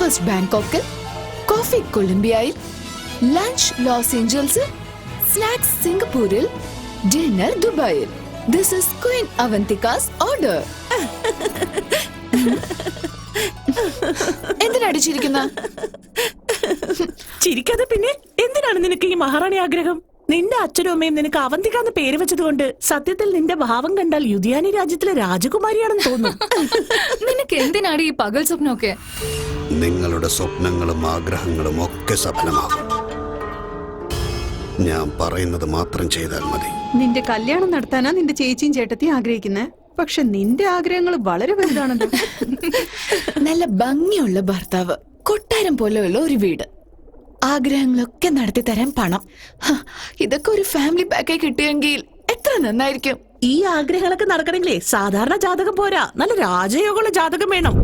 Breakfast ബാങ്കോക്കിൽ, coffee കൊളംബിയയിൽ, lunch Los ഏഞ്ചൽസിൽ, സ്നാക്സ് സിംഗപ്പൂരിൽ, ഡിന്നർ ദുബായിൽ. This is Queen Avantika's order. എന്തിനാണ് ചിരിക്കുന്ന? ചിരിക്കാതെ പിന്നെ എന്തിനാണ് നിനക്ക് ഈ മഹാറാണി ആഗ്രഹം? നിന്റെ അച്ഛനും അമ്മയും നിനക്ക് അവന്തിക എന്ന് പേര് വെച്ചതുകൊണ്ട് സത്യത്തിൽ നിന്റെ ഭാവം കണ്ടാൽ യുധിയാനി രാജ്യത്തിലെ രാജകുമാരിയാണെന്ന് തോന്നും. നിനക്ക് എന്തിനാണ് ഈ പകൽ സ്വപ്നമൊക്കെ? നിങ്ങളുടെ സ്വപ്നങ്ങളും ആഗ്രഹങ്ങളും ഒക്കെ സഫലമാകും. ഞാൻ പറയുന്നത് മാത്രം ചെയ്താൽ മതി. നിന്റെ കല്യാണം നടത്താനാ നിന്റെ ചേച്ചിയും ചേട്ടത്തിയും ആഗ്രഹിക്കുന്നത്. പക്ഷെ നിന്റെ ആഗ്രഹങ്ങൾ വളരെ വലുതാണല്ലോ. നല്ല ഭംഗിയുള്ള ഭർത്താവ്, കൊട്ടാരം പോലെയുള്ള ഒരു വീട്, ആഗ്രഹങ്ങളൊക്കെ നടത്തി തരാൻ പണം. ഇതൊക്കെ ഒരു ഫാമിലി പാക്കേജ് കിട്ടിയെങ്കിൽ എത്ര നന്നായിരിക്കും. ഈ ആഗ്രഹങ്ങളൊക്കെ നടക്കണമെങ്കിലേ സാധാരണ ജാതകം പോരാ, നല്ല രാജയോഗമുള്ള ജാതകം വേണം.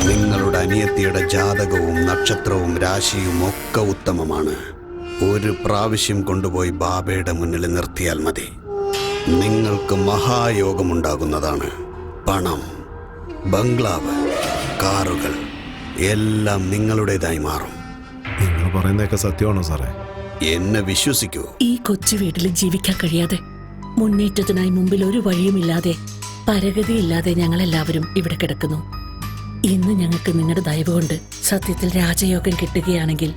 നിങ്ങളുടെ അനിയത്തിയുടെ ജാതകവും നക്ഷത്രവും രാശിയും ഒക്കെ ഉത്തമമാണ്. ഒരു പ്രാവശ്യം കൊണ്ടുപോയി ബാബയുടെ മുന്നിൽ നിർത്തിയാൽ മതി. നിങ്ങൾക്ക് മഹായോഗമുണ്ടാകുന്നതാണ്. പണം, ബംഗ്ലാവ്, കാറുകൾ എല്ലാം നിങ്ങളുടേതായി മാറും. നിങ്ങൾ പറയുന്നതൊക്കെ സത്യമാണോ സാറേ? എന്നെ വിശ്വസിക്കൂ. ഈ കൊച്ചു വീട്ടിൽ ജീവിക്കാൻ കഴിയാതെ, മുന്നേറ്റത്തിനായി മുമ്പിൽ ഒരു വഴിയുമില്ലാതെ, പരഗതിയില്ലാതെ ഞങ്ങളെല്ലാവരും ഇവിടെ കിടക്കുന്നു. ഇന്ന് ഞങ്ങൾക്ക് നിങ്ങളുടെ ദയവ് കൊണ്ട് സത്യത്തിൽ രാജയോഗം കിട്ടുകയാണെങ്കിൽ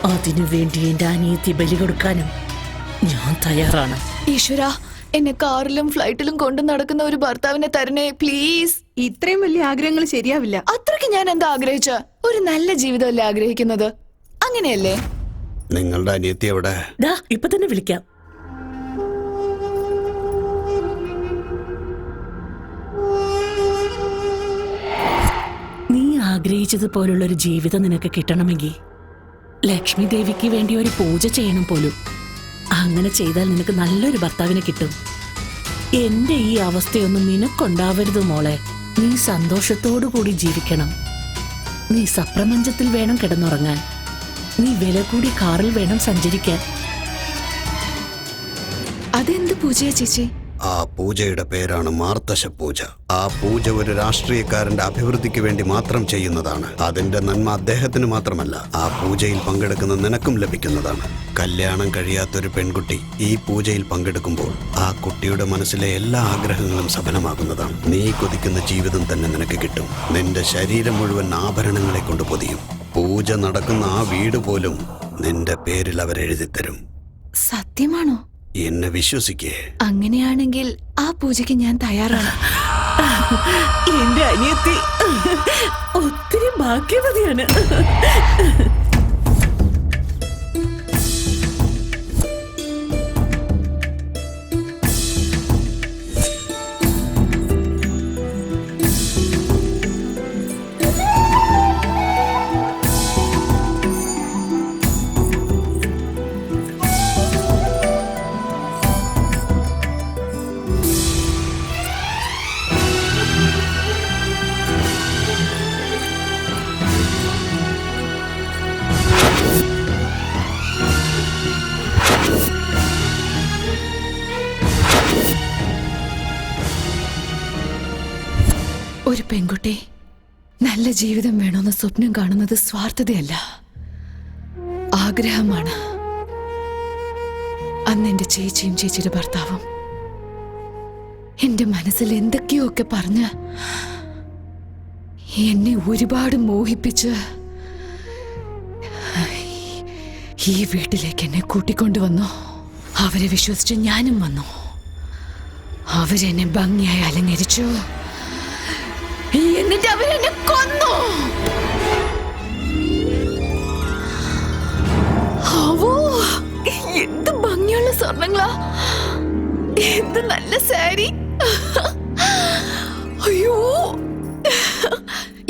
അതിനു വേണ്ടി എന്റെ അനിയത്തി ബലി കൊടുക്കാനും ഞാൻ തയ്യാറാണ്. ഈശ്വരാ, എന്നെ കാറിലും ഫ്ലൈറ്റിലും കൊണ്ടു നടക്കുന്ന ഒരു ഭർത്താവിനെ തരണേ പ്ലീസ്. ഇത്രയും വലിയ ആഗ്രഹങ്ങൾ ശരിയാവില്ല. അത്രയ്ക്ക് ഞാൻ എന്താ ആഗ്രഹിച്ച? ഒരു നല്ല ജീവിതമല്ലേ ആഗ്രഹിക്കുന്നത്, അങ്ങനെയല്ലേ? നിങ്ങളുടെ അനിയത്തി എവിടെ? ഇപ്പൊ തന്നെ വിളിക്കാം. നീ ആഗ്രഹിച്ചതുപോലുള്ള ഒരു ജീവിതം നിനക്ക് കിട്ടണമെങ്കിൽ ലക്ഷ്മി ദേവിക്ക് വേണ്ടി ഒരു പൂജ ചെയ്യണം പോലും. അങ്ങനെ ചെയ്താൽ നിനക്ക് നല്ലൊരു ഭർത്താവിനെ കിട്ടും. എന്റെ ഈ അവസ്ഥയൊന്നും നിനക്കുണ്ടാവരുത് മോളെ. നീ സന്തോഷത്തോടു കൂടി ജീവിക്കണം. നീ സപ്രപഞ്ചത്തിൽ വേണം കിടന്നുറങ്ങാൻ. നീ വില കൂടി കാറിൽ വേണം സഞ്ചരിക്കാൻ. അതെന്ത് പൂജയാ ചേച്ചി? ആ പൂജയുടെ പേരാണ് മാർത്തശ പൂജ. ആ പൂജ ഒരു രാഷ്ട്രീയക്കാരന്റെ അഭിവൃദ്ധിക്ക് വേണ്ടി മാത്രം ചെയ്യുന്നതാണ്. അതിന്റെ നന്മ അദ്ദേഹത്തിന് മാത്രമല്ല, ആ പൂജയിൽ പങ്കെടുക്കുന്ന നിനക്കും ലഭിക്കുന്നതാണ്. കല്യാണം കഴിയാത്തൊരു പെൺകുട്ടി ഈ പൂജയിൽ പങ്കെടുക്കുമ്പോൾ ആ കുട്ടിയുടെ മനസ്സിലെ എല്ലാ ആഗ്രഹങ്ങളും സഫലമാകുന്നതാണ്. നീ കൊതിക്കുന്ന ജീവിതം തന്നെ നിനക്ക് കിട്ടും. നിന്റെ ശരീരം മുഴുവൻ ആഭരണങ്ങളെ കൊണ്ട് പൊതിയും. പൂജ നടക്കുന്ന ആ വീട് പോലും നിന്റെ പേരിൽ അവരെഴുതിത്തരും. സത്യമാണോ? എന്നെ വിശ്വസിക്കേ. അങ്ങനെയാണെങ്കിൽ ആ പൂജയ്ക്ക് ഞാൻ തയ്യാറാണ്. എന്റെ അനിയത്തി ഒത്തിരി ഭാഗ്യവതിയാണ്. ഒരു പെൺകുട്ടി നല്ല ജീവിതം വേണമെന്ന് സ്വപ്നം കാണുന്നത് സ്വാർത്ഥതയല്ല, ആഗ്രഹമാണ്. അന്ന് എന്റെ ചേച്ചിയും ചേച്ചിയുടെ ഭർത്താവും എന്റെ മനസ്സിൽ എന്തൊക്കെയോ ഒക്കെ പറഞ്ഞ് എന്നെ ഒരുപാട് മോഹിപ്പിച്ച് ഈ വീട്ടിലേക്ക് എന്നെ കൂട്ടിക്കൊണ്ടുവന്നു. അവരെ വിശ്വസിച്ച് ഞാനും വന്നു. അവരെന്നെ ഭംഗിയായി അലങ്കരിച്ചു. എന്നിട്ട് അവരെന്നെ കൊന്നു. എന്ത് ഭംഗിയുള്ള സ്വർണ്ണങ്ങളാ, എന്ത് നല്ല സാരി. അയ്യോ,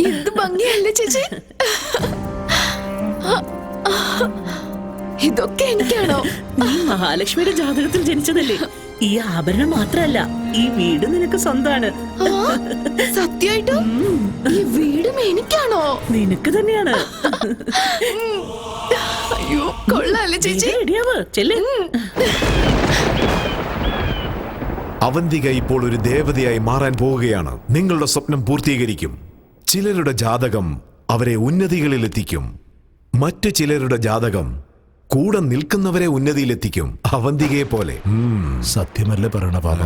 എന്ത് ഭംഗിയല്ലേ ചേച്ചി. ഇതൊക്കെ എനിക്കാണോ? നീ മഹാലക്ഷ്മിയുടെ ജാതകത്തിൽ ജനിച്ചതല്ലേ? ഈ ആഭരണം മാത്രല്ല, ഈ വീട് നിനക്ക് സ്വന്തമാണ്. സത്യമായിട്ടും ഈ വീടും എനിക്കാണോ? നിനക്ക് തന്നെയാണ്. അയ്യോ, കൊള്ളാല്ലേ ചേച്ചി. അവന്തിക ഇപ്പോൾ ഒരു ദേവതയായി മാറാൻ പോവുകയാണ്. നിങ്ങളുടെ സ്വപ്നം പൂർത്തീകരിക്കും. ചിലരുടെ ജാതകം അവരെ ഉന്നതികളിലെത്തിക്കും. മറ്റു ചിലരുടെ ജാതകം കൂടെ നിൽക്കുന്നവരെ ഉന്നതിയിലെത്തിക്കും. അവന്തികയെ പോലെ. സത്യമല്ലേ പറയണ ബാബ?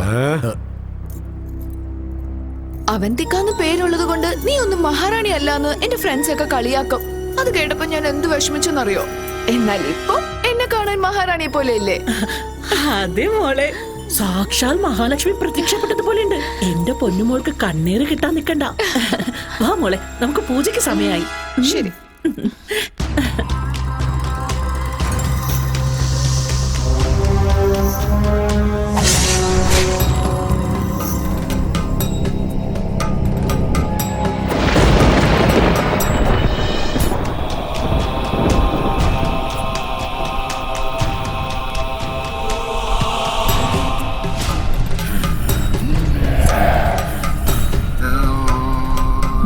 അവന്തിക്കാന്ന് പേരുള്ളത് കൊണ്ട് നീ ഒന്നും മഹാറാണി അല്ലാന്ന് എന്റെ ഫ്രണ്ട്സ് ഒക്കെ കളിയാക്കും. അത് കേട്ടപ്പോ ഞാൻ എന്ത് വിഷമിച്ചെന്നറിയോ? എന്നാൽ ഇപ്പൊ എന്നെ കാണാൻ മഹാറാണിയെ പോലെ ഇല്ലേ? അതെ മോളെ, സാക്ഷാൽ മഹാലക്ഷ്മി പ്രത്യക്ഷപ്പെട്ടതുപോലെ ഉണ്ട്. എന്റെ പൊന്നുമോൾക്ക് കണ്ണീര് കിട്ടാൻ നിക്കണ്ട. വാ മോളെ, നമുക്ക് പൂജയ്ക്ക് സമയമായി. ശരി.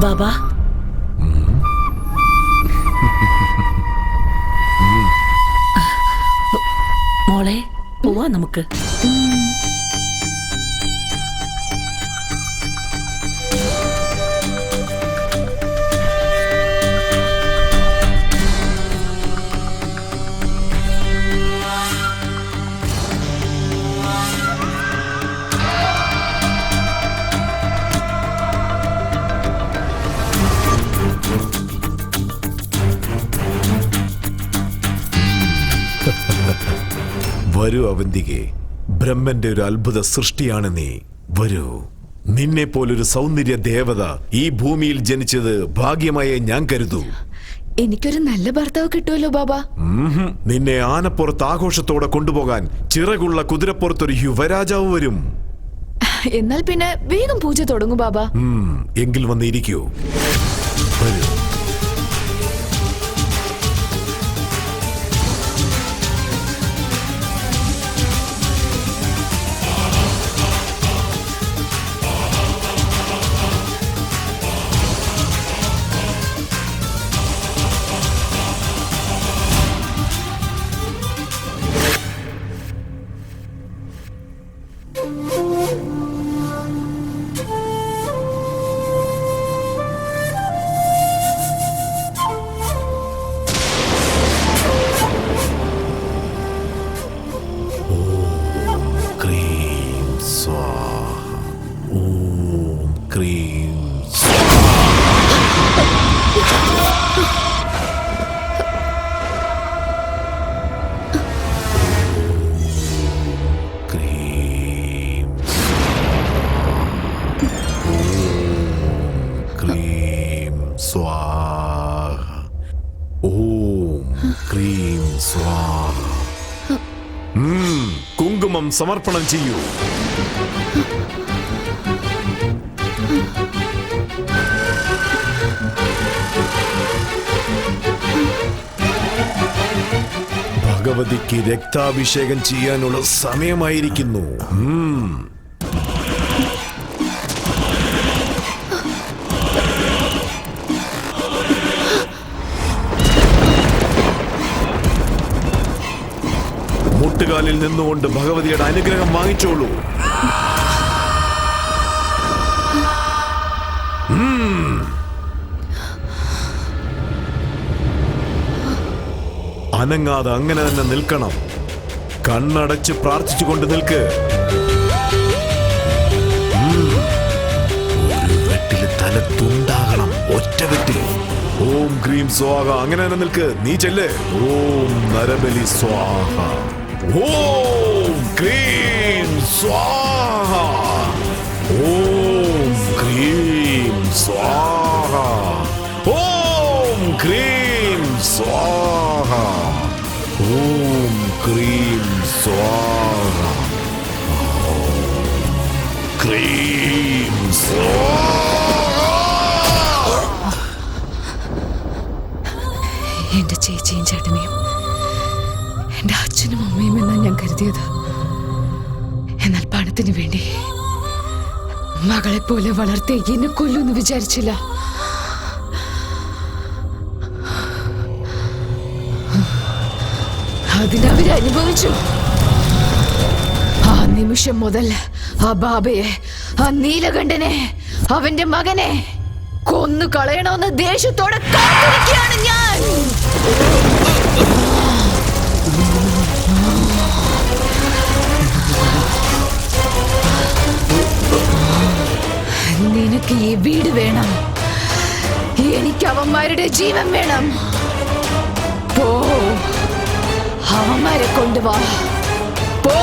ബാബാ, മോളെ പോവാ നമുക്ക്. വരൂ അവന്തികെ, ബ്രഹ്മന്റെ ഒരു അത്ഭുത സൃഷ്ടിയാണ് നീ. വരൂ. നിന്നെ പോലൊരു സൗന്ദര്യ ദേവത ഈ ഭൂമിയിൽ ജനിച്ചത് ഭാഗ്യമായേ ഞാൻ കരുതൂ. എനിക്കൊരു നല്ല ഭർത്താവ് കിട്ടുമല്ലോ ബാബാ. നിന്നെ ആനപ്പുറത്ത് ആഘോഷത്തോടെ കൊണ്ടുപോകാൻ ചിറകുള്ള കുതിരപ്പുറത്തൊരു യുവരാജാവ് വരും. എന്നാൽ പിന്നെ വേഗം പൂജ തുടങ്ങും ബാബാ. എങ്കിൽ വന്നിരിക്കൂ. വരൂ. കുങ്കുമം സമർപ്പണം ചെയ്യൂ. ഭഗവതിക്ക് രക്താഭിഷേകം ചെയ്യാനുള്ള സമയമായിരിക്കുന്നു. മുട്ടുകാലിൽ നിന്നുകൊണ്ട് ഭഗവതിയുടെ അനുഗ്രഹം വാങ്ങിച്ചോളൂ. അനങ്ങാതെ അങ്ങനെ തന്നെ നിൽക്കണം. കണ്ണടച്ച് പ്രാർത്ഥിച്ചുകൊണ്ട് നിൽക്ക്. ഒരു വെട്ടില് തല തുണ്ടാകണം. ഒറ്റ വെട്ടിൽ. ഓം ക്രീം സ്വാഹ. അങ്ങനെ തന്നെ നിൽക്ക്. നീ ചെല്ല്. ഓം നരബലി സ്വാഹ. ഓം ക്രീം സ്വാഹ. ഓം ക്രീം സ്വാഹ. ഓം ക്രീം സ്വാഹ. ഓം ക്രീം സ്വാഹ. ക്രീം സ്വാഹ. എന്റെ ചേച്ചിയും ചേട്ടനെയും എന്റെ അച്ഛനും അമ്മയും എന്നാ ഞാൻ കരുതിയത്. എന്നാൽ പണത്തിന് വേണ്ടി മകളെ പോലെ വളർത്തി എന്നെ കൊല്ലുമെന്ന് വിചാരിച്ചില്ല. അതിനവരനുഭവിച്ചു. ആ നിമിഷം മുതൽ ആ ബാബയെ, ആ നീലകണ്ഠനെ, അവന്റെ മകനെ കൊന്നു കളയണമെന്ന് ദേഷ്യത്തോടെ കാത്തിരിക്കുകയാണ് ഞാൻ. നിനക്ക് ഈ വീട് വേണം, എനിക്ക് അവന്മാരുടെ ജീവൻ വേണം. പോ, അവന്മാരെ കൊണ്ടുവാ. പോ.